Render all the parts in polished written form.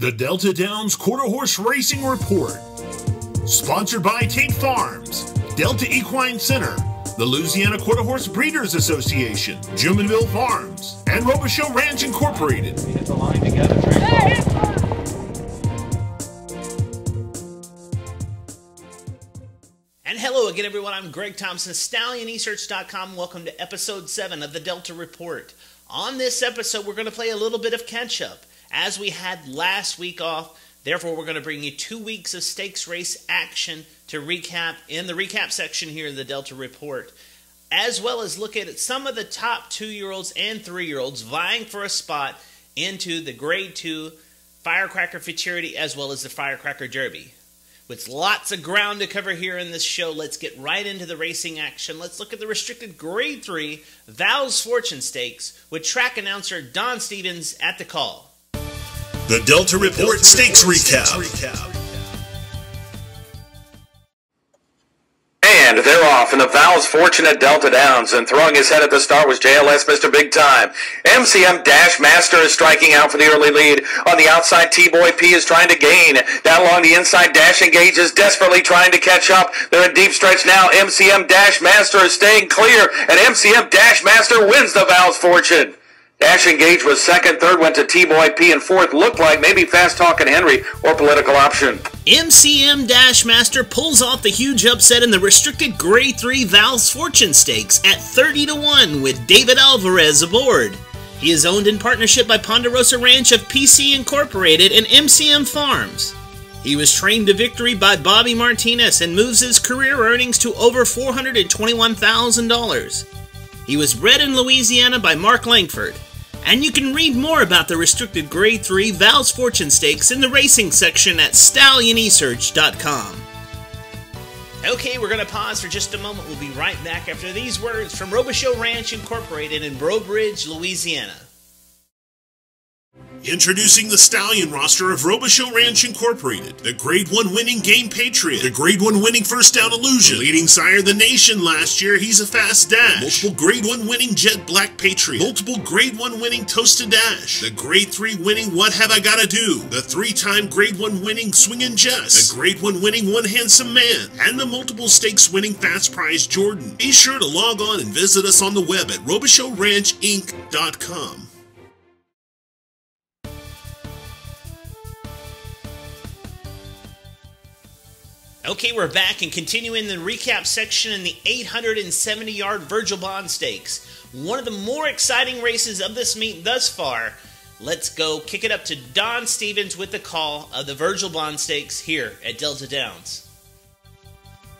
The Delta Downs Quarter Horse Racing Report. Sponsored by Tate Farms, Delta Equine Center, the Louisiana Quarter Horse Breeders Association, Jumonville Farms, and Robichaux Ranch Incorporated. We hit the line together. And hello again, everyone. I'm Greg Thompson, StallionEsearch.com. Welcome to episode 7 of the Delta Report. On this episode, we're going to play a little bit of catch-up. As we had last week off, therefore we're going to bring you 2 weeks of stakes race action to recap in the recap section here in the Delta Report, as well as look at some of the top 2-year-olds and 3-year-olds vying for a spot into the Grade 2 Firecracker Futurity as well as the Firecracker Derby. With lots of ground to cover here in this show, let's get right into the racing action. Let's look at the restricted Grade 3 Val's Fortune Stakes with track announcer Don Stevens at the call. The Delta Report Stakes Recap. And they're off in the Val's Fortune at Delta Downs, and throwing his head at the start was JLS Mr. Big Time. MCM Dash Master is striking out for the early lead. On the outside, T-Boy P is trying to gain. Down along the inside, Dash Engage is desperately trying to catch up. They're in deep stretch now. MCM Dash Master is staying clear, and MCM Dash Master wins the Val's Fortune. Dash Engage was second, third went to T-Boy P, and fourth looked like maybe Fast Talkin' Henry or Political Option. MCM Dash Master pulls off the huge upset in the restricted Grade 3 Val's Fortune Stakes at 30-1 with David Alvarez aboard. He is owned in partnership by Ponderosa Ranch of PC Incorporated and MCM Farms. He was trained to victory by Bobby Martinez and moves his career earnings to over $421,000. He was bred in Louisiana by Mark Langford. And you can read more about the restricted Grade 3 Val's Fortune Stakes in the racing section at StallionEsearch.com. Okay, we're going to pause for just a moment. We'll be right back after these words from Robichaux Ranch Incorporated in Breaux Bridge, Louisiana. Introducing the Stallion roster of Robichaux Ranch Incorporated, the Grade 1 winning Game Patriot, the Grade 1 winning First Down Illusion, the leading Sire of the Nation last year, he's a fast dash, multiple Grade 1 winning Jet Black Patriot, multiple Grade 1 winning Toasted Dash, the Grade 3 winning What Have I Gotta Do, the 3-time Grade 1 winning Swingin' Jess, the Grade 1 winning One Handsome Man, and the multiple stakes winning Fast Prize Jordan. Be sure to log on and visit us on the web at RobichauxRanchInc.com. Okay, we're back and continuing the recap section in the 870-yard Virgil Bond Stakes. One of the more exciting races of this meet thus far. Let's go kick it up to Don Stevens with the call of the Virgil Bond Stakes here at Delta Downs.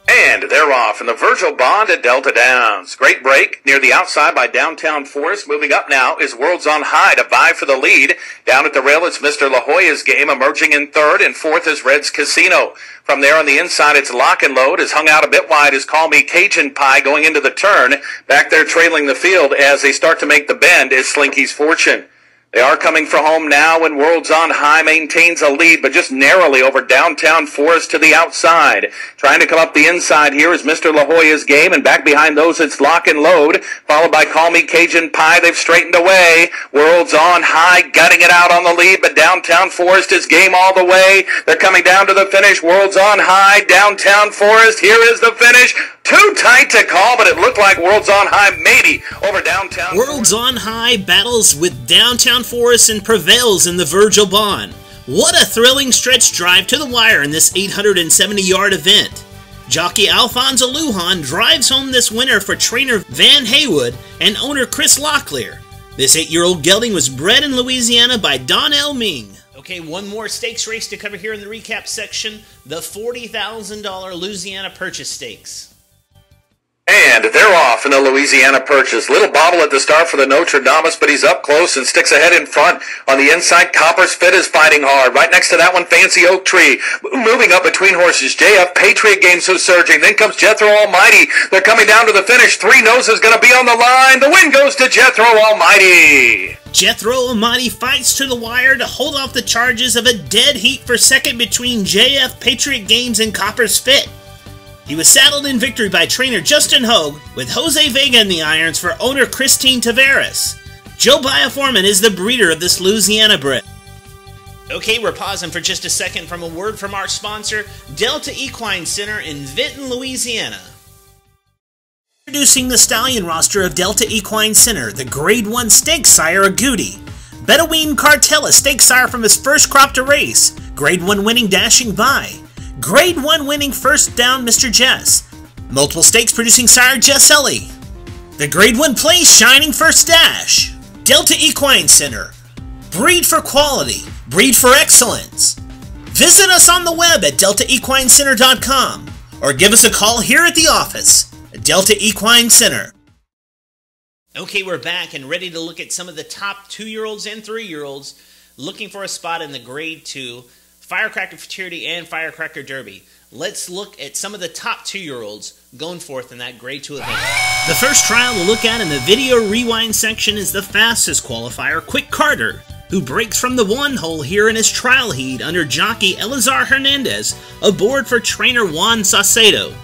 And they're off in the Virgil Bond at Delta Downs. Great break near the outside by Downtown Forest. Moving up now is Worlds on High to vie for the lead. Down at the rail, it's Mr. La Jolla's Game emerging in third, and fourth is Red's Casino. From there on the inside, it's Lock and Load. Is hung out a bit wide is Call Me Cajun Pie going into the turn. Back there trailing the field as they start to make the bend is Slinky's Fortune. They are coming for home now, and Worlds on High maintains a lead, but just narrowly over Downtown Forest to the outside. Trying to come up the inside here is Mr. La Jolla's Game, and back behind those it's Lock and Load, followed by Call Me Cajun Pie. They've straightened away. Worlds on High gutting it out on the lead, but Downtown Forest is Game all the way. They're coming down to the finish. Worlds on High, Downtown Forest. Here is the finish. Too tight to call, but it looked like Worlds on High maybe over Downtown Worlds on High battles with Downtown Forest and prevails in the Virgil Bond. What a thrilling stretch drive to the wire in this 870-yard event. Jockey Alfonso Lujan drives home this winner for trainer Van Haywood and owner Chris Locklear. This 8-year-old gelding was bred in Louisiana by Don L. Ming. Okay, one more stakes race to cover here in the recap section, the $40,000 Louisiana Purchase Stakes. And they're off in the Louisiana Purchase. Little bobble at the start for the Notre Dame, but he's up close and sticks ahead in front. On the inside, Copper's Fit is fighting hard. Right next to that one, Fancy Oak Tree. Moving up between horses, JF Patriot Game so surging. Then comes Jethro Almighty. They're coming down to the finish. Three Noses going to be on the line. The win goes to Jethro Almighty. Jethro Almighty fights to the wire to hold off the charges of a dead heat for second between JF Patriot Games and Copper's Fit. He was saddled in victory by trainer Justin Hogue, with Jose Vega in the irons for owner Christine Tavares. Joe Biaforman is the breeder of this Louisiana bred. Okay, we're pausing for just a second from a word from our sponsor, Delta Equine Center in Vinton, Louisiana. Introducing the stallion roster of Delta Equine Center, the Grade 1 stake sire Agouti. Bedouin Cartel, a stake sire from his first crop to race. Grade 1 winning Dashing By. Grade 1 winning First Down Mr. Jess. Multiple stakes producing sire Jesselli. The Grade 1 place Shining First Dash. Delta Equine Center. Breed for quality. Breed for excellence. Visit us on the web at deltaequincenter.com or give us a call here at the office at Delta Equine Center. Okay, we're back and ready to look at some of the top 2-year-olds and 3-year-olds looking for a spot in the Grade 2 Firecracker Futurity and Firecracker Derby. Let's look at some of the top 2-year-olds going forth in that Grade 2 event. The first trial we'll look at in the video rewind section is the fastest qualifier, Quick Carter, who breaks from the 1 hole here in his trial heat under jockey Elazar Hernandez, aboard for trainer Juan Saucedo.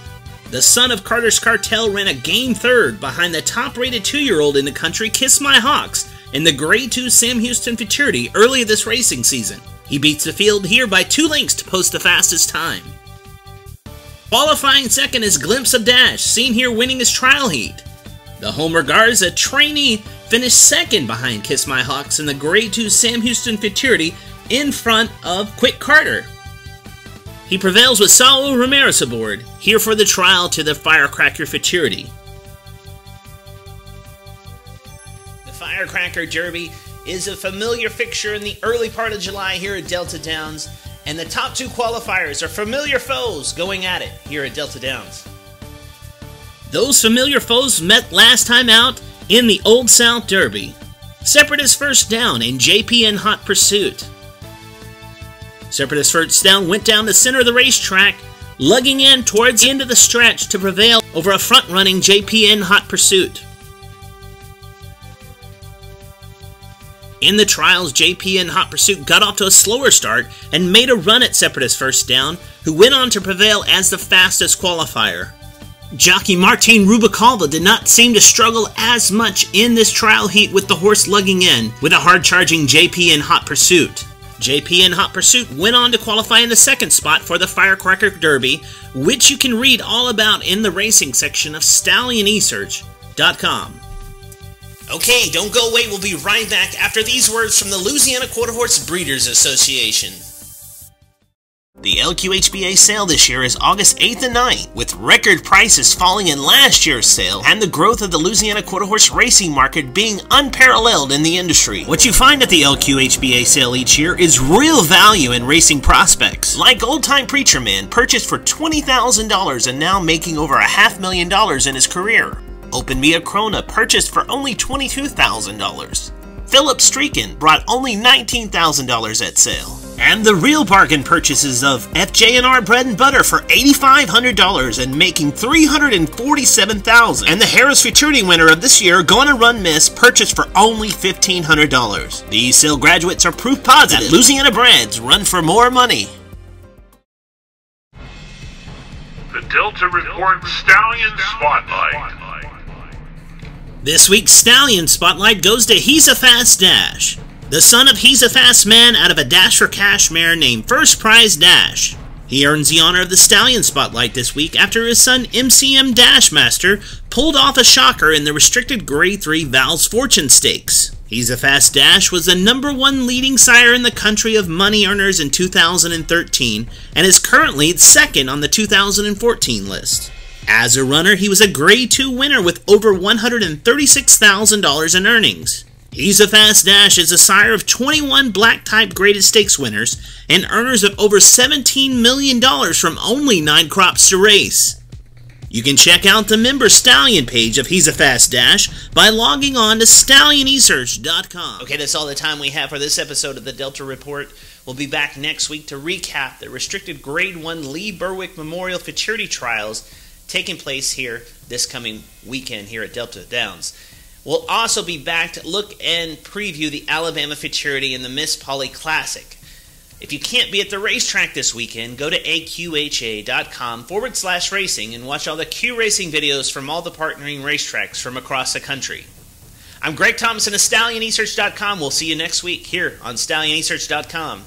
The son of Carter's Cartel ran a game 3rd behind the top-rated 2-year-old in the country, Kiss My Hocks, in the Grade 2 Sam Houston Futurity early this racing season. He beats the field here by 2 lengths to post the fastest time. Qualifying second is Glimpse of Dash, seen here winning his trial heat. The Homer Garza trainee finished second behind Kiss My Hocks in the Grade 2 Sam Houston Futurity in front of Quick Carter. He prevails with Saul Ramirez aboard, here for the trial to the Firecracker Futurity. The Firecracker Derby is a familiar fixture in the early part of July here at Delta Downs, and the top 2 qualifiers are familiar foes going at it here at Delta Downs. Those familiar foes met last time out in the Old South Derby. Separatist First Down and JPN Hot Pursuit. Separatist First Down went down the center of the racetrack, lugging in towards the end of the stretch to prevail over a front-running JPN Hot Pursuit. In the trials, JPN Hot Pursuit got off to a slower start and made a run at Separatist First Down, who went on to prevail as the fastest qualifier. Jockey Martin Rubicalva did not seem to struggle as much in this trial heat with the horse lugging in with a hard-charging JPN Hot Pursuit. JPN Hot Pursuit went on to qualify in the second spot for the Firecracker Derby, which you can read all about in the racing section of StallionResearch.com. Okay, don't go away, we'll be right back after these words from the Louisiana Quarter Horse Breeders Association. The LQHBA sale this year is August 8th and 9th, with record prices falling in last year's sale and the growth of the Louisiana Quarter Horse racing market being unparalleled in the industry. What you find at the LQHBA sale each year is real value in racing prospects, like Old Time Preacher Man, purchased for $20,000 and now making over $500,000 in his career. Open Mia Krona, purchased for only $22,000. Philip Streakin brought only $19,000 at sale. And the real bargain purchases of FJ&R Bread and Butter for $8,500 and making $347,000. And the Harris Futurity winner of this year, Gonna Run Miss, purchased for only $1,500. These sale graduates are proof positive that Louisiana brands run for more money. The Delta Report Stallion Spotlight. This week's Stallion Spotlight goes to He's a Fast Dash, the son of He's a Fast Man out of a Dash for Cash mare named First Prize Dash. He earns the honor of the Stallion Spotlight this week after his son MCM Dashmaster pulled off a shocker in the restricted Grade 3 Val's Fortune Stakes. He's a Fast Dash was the #1 leading sire in the country of money earners in 2013 and is currently second on the 2014 list. As a runner, he was a Grade 2 winner with over $136,000 in earnings. He's a Fast Dash is a sire of 21 black-type graded stakes winners and earners of over $17 million from only 9 crops to race. You can check out the member Stallion page of He's a Fast Dash by logging on to StallionResearch.com. Okay, that's all the time we have for this episode of the Delta Report. We'll be back next week to recap the restricted Grade 1 Lee Berwick Memorial Futurity Trials taking place here this coming weekend here at Delta Downs. We'll also be back to look and preview the Alabama Futurity and the Miss Polly Classic. If you can't be at the racetrack this weekend, go to aqha.com/racing and watch all the Q Racing videos from all the partnering racetracks from across the country. I'm Greg Thompson of StallionResearch.com. We'll see you next week here on StallionResearch.com.